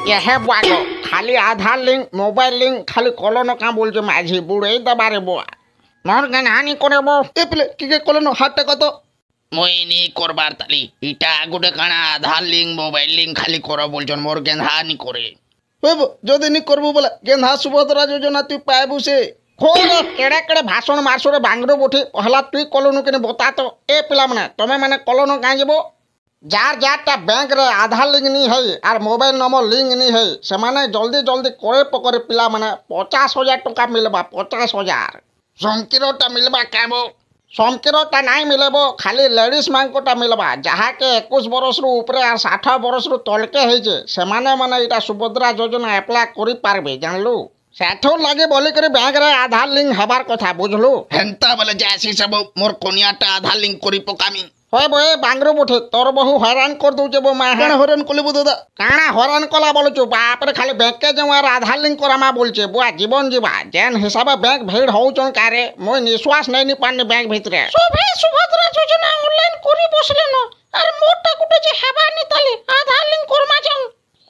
यह बागो खाली आधार लिंक मोबाइल लिंक खाली कलन का बोलছে माझी बुड़े दबारे बुआ मोर गनहानी करे बो ए पिले कि कलन हाथ कत मोइनी करबार ताली इटा गोटे काना आधार लिंक मोबाइल लिंक खाली कर बोलछन मोर गेंधानी करे होब जदि नी करबो बोला गेंधा सुभद्रा योजना तू पाबू से खोरे केड़े केड़े भाषण मारसोरे बांगरो बोठी पहला तू कलन के बता तो ए पिला माने तमे माने कलन का जेबो जार जार बैंक रे आधार लिंक नहीं है और मोबाइल नंबर लिंक नहीं है से माने जल्दी जल्दी करे पकड़े पिला माने 50,000 टका मिलबा 50,000 समकिरोटा मिलबा काबो समकिरोटा नहीं मिलेबो खाली लेडीज मांकोटा मिलबा जहाँ के 21 बरस रु ऊपर और 60 बरस रु तलके है से माने माने इटा सुभद्रा योजना अप्लाई करि पारबे जानलु सेठो लगे बोली करे बैंक रे आधार लिंक हबार कथा बुझलु हेंता बोले जासी सब मोर कोनियाटा आधार लिंक करि पकामी होय बे बांगरो बोठे तोर बहु हैरान कर दउचे बो मां काना हरान कलेबो दादा काना हैरान कला बोलछु बाप रे खाली बैंक के जवार आधार लिंक करामा बोलचे बुआ जीवन जीवा जेन हिसाब बैंक भीड़ होउचन कारे मोय निश्वास नहीं पानी बैंक भितरे सोभे सुभद्रा योजना ऑनलाइन करी बसले न अरे मोटा कुटे जे हेबानी ताली आधार लिंक करमा जाऊ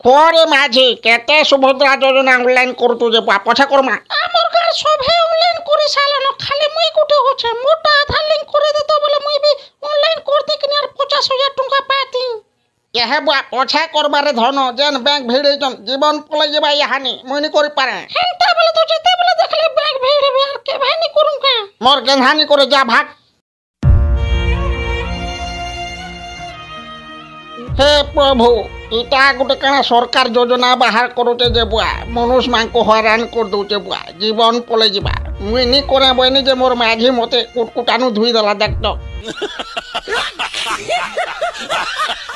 कोरे माझी केते सुभद्रा योजना ऑनलाइन करतु जे पछा करमा हमर गार सोभे ऑनलाइन करी सालन खाली मुई कुटे होछे मोटा आधार लिंक करे दे तो बोले मुई भी ऑनलाइन करते कि यार 50,000 टका पाती यह बुआ पछा करबारे धन जेन बैंक भीड़ हेजन जीवन पले जेबा यहानी मुई नी करि पारे हेंता बोले तो जेते बोले देखले बैंक भीड़ हेबे यार के भानी करूं का मोर गेंधानी करे जा भाग हे प्रभु इटा गोटे काना सरकार योजना बाहर करूचे जे बुआ मनुष्य मान को हैरान कर दउचे बुआ जीवन पले जीवा मुई नी करे बनी जे मोर माझी मते कुटकुटानु धुई देला देख तो